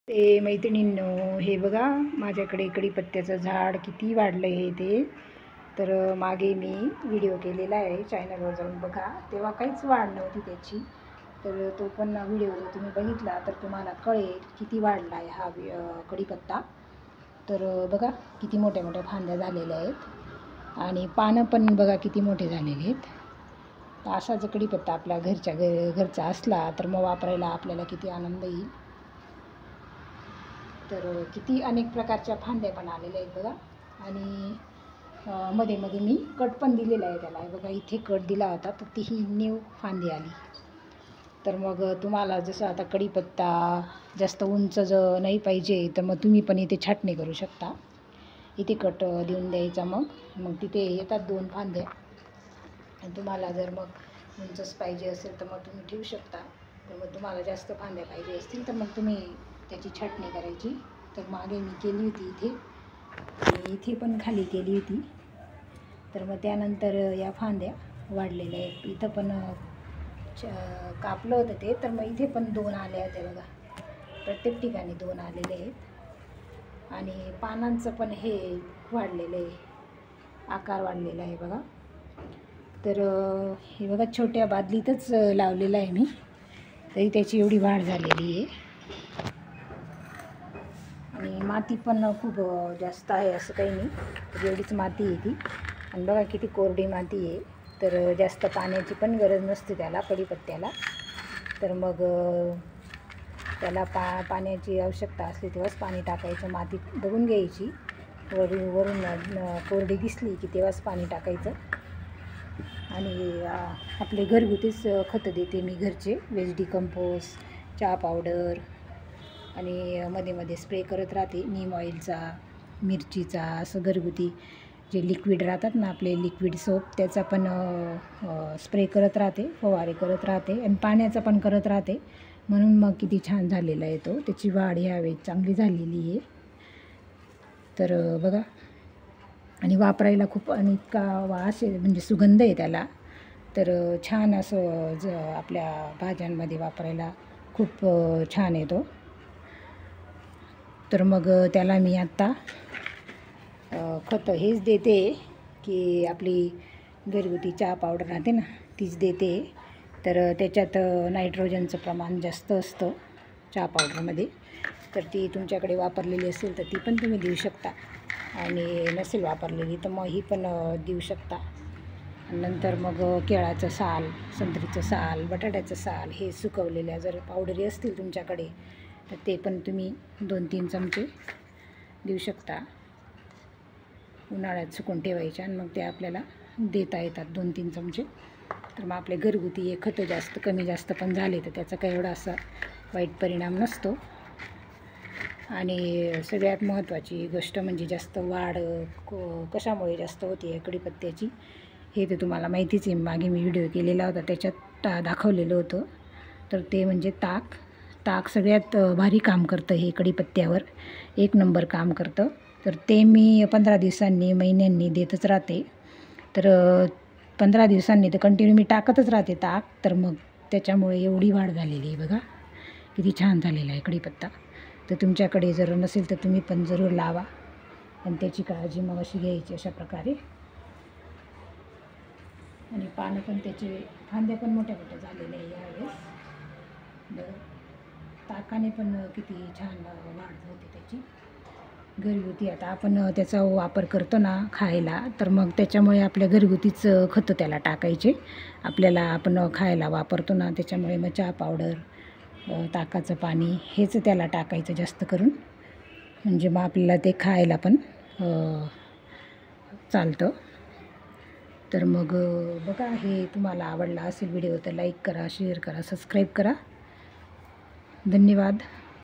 ते मैत्रिणींनो, हे बघा माझ्याकडे कढीपत्त्याचं झाड किती वाढलं आहे ते. तर मागे मी व्हिडिओ केलेला आहे, चॅनलवर जाऊन बघा. तेव्हा काहीच वाढ नव्हती त्याची. तर तो पण व्हिडिओ जर तुम्ही बघितला तर तुम्हाला कळेल किती वाढला आहे हा कढीपत्ता. तर बघा किती मोठ्या मोठ्या फांद्या झालेल्या आहेत आणि पानं पण बघा किती मोठे झालेले आहेत. तर असा जर कढीपत्ता आपल्या घरचा असला तर मग वापरायला आपल्याला किती आनंद येईल. तर किती अनेक प्रकारच्या फांद्या पण आलेल्या आहेत बघा. आणि मध्ये मध्ये मी कट पण दिलेला आहे त्याला. बघा इथे कट दिला होता तर ती ही न्यू फांदी आली. तर मग तुम्हाला जसं आता कढीपत्ता जास्त उंच नाही पाहिजे तर मग तुम्ही पण इथे छाटणी करू शकता. इथे कट देऊन द्यायचा. मग तिथे येतात 2 फांद्या. आणि तुम्हाला जर मग उंचच पाहिजे असेल तर मग तुम्ही ठेवू शकता. तर मग तुम्हाला जास्त फांद्या पाहिजे असतील तर मग तुम्ही त्याची छाटणी करायची. तर मागे मी केली होती इथे आणि इथे पण खाली केली होती. तर मग त्यानंतर या फांद्या वाढलेल्या आहेत. इथं पण कापलं होतं ते. तर मग इथे पण 2 आले होते बघा. प्रत्येक ठिकाणी 2 आलेले आहेत. आणि पानांचं पण हे वाढलेलं आहे, आकार वाढलेला आहे बघा. तर हे बघा छोट्या बादलीतच लावलेलं आहे मी, तरी त्याची एवढी वाढ झालेली आहे. आणि माती पण खूप जास्त आहे असं काही नाही, तर एवढीच माती आहे ती. आणि बघा किती कोरडी माती आहे. तर जास्त पाण्याची पण गरज नसते त्याला, कढीपत्त्याला. तर मग त्याला पाण्याची आवश्यकता असते तेव्हाच पाणी टाकायचं. माती बघून घ्यायची, वरून कोरडी दिसली की तेव्हाच पाणी टाकायचं. आणि आपले घरगुतीच खतं देते मी, घरचे वेज डिकम्पोस्ट, चहा पावडर. आणि मध्ये मध्ये स्प्रे करत राहते नीम ऑइलचा, मिरचीचा, असं घरगुती जे लिक्विड राहतात ना आपले लिक्विड सोप, त्याचा पण स्प्रे करत राहते, फवारे करत राहते आणि पाण्याचा पण करत राहते. म्हणून मग किती छान झालेला आहे तो. त्याची वाढ ह्यावेळी चांगली झालेली आहे. तर बघा, आणि वापरायला खूप इतका वास आहे, म्हणजे सुगंध आहे त्याला. तर छान असं आपल्या भाज्यांमध्ये वापरायला खूप छान आहे तो. तर मग त्याला मी आत्ता खतं हेच देते की आपली घरगुती चहा पावडर राहते ना, तीच देते. तर त्याच्यात नायट्रोजनचं प्रमाण जास्त असतं चहा पावडरमध्ये. तर ती तुमच्याकडे वापरलेली असेल तर ती पण तुम्ही देऊ शकता, आणि नसेल वापरलेली तर मग ही पण देऊ शकता. नंतर मग केळाचं साल, संत्रीचं साल, बटाट्याचं साल हे सुकवलेल्या जर पावडरी असतील तुमच्याकडे तर ते पण तुम्ही 2-3 चमचे देऊ शकता. उन्हाळ्यात सुकून ठेवायच्या आणि मग ते आपल्याला देता येतात 2-3 चमचे. तर मग आपले घरगुती हे खतं जास्त कमी जास्त पण झाले तर त्याचा काही एवढा असा वाईट परिणाम नसतो. आणि सगळ्यात महत्त्वाची गोष्ट म्हणजे जास्त वाढ कशामुळे जास्त होती आहे कढीपत्त्याची, हे तर तुम्हाला माहितीच आहे. मागे मी व्हिडिओ केलेला होता, त्याच्यात दाखवलेलं होतं. तर ते म्हणजे ताक सगळ्यात भारी काम करतं हे कढीपत्त्यावर, 1 नंबर काम करतं. तर ते मी 15 दिवसांनी, महिन्यांनी देतच राहते. तर 15 दिवसांनी तर कंटिन्यू मी टाकतच राहते ताक. तर मग त्याच्यामुळे एवढी वाढ झालेली आहे बघा, किती छान झालेला आहे कढीपत्ता. तर तुमच्याकडे जर नसेल तर तुम्ही पण जरूर लावा आणि त्याची काळजी मग अशी घ्यायची अशा प्रकारे. आणि पानं पण त्याचे, फांद्या पण मोठ्या मोठ्या झालेल्या आहे यावेळेस. ताकाने पण किती छान वाढ होते त्याची घरगुती. आता आपण त्याचा वापर करतो ना खायला, तर मग त्याच्यामुळे आपल्या घरगुतीच खतं त्याला टाकायचे. आपल्याला आपण खायला वापरतो ना, त्याच्यामुळे मग चहा पावडर, ताकाचं पाणी हेच त्याला टाकायचं जास्त करून, म्हणजे मग आपल्याला ते खायला पण चालतं. तर मग बघा, हे तुम्हाला आवडला असेल व्हिडिओ तर लाईक करा, शेअर करा, सबस्क्राईब करा. धन्यवाद.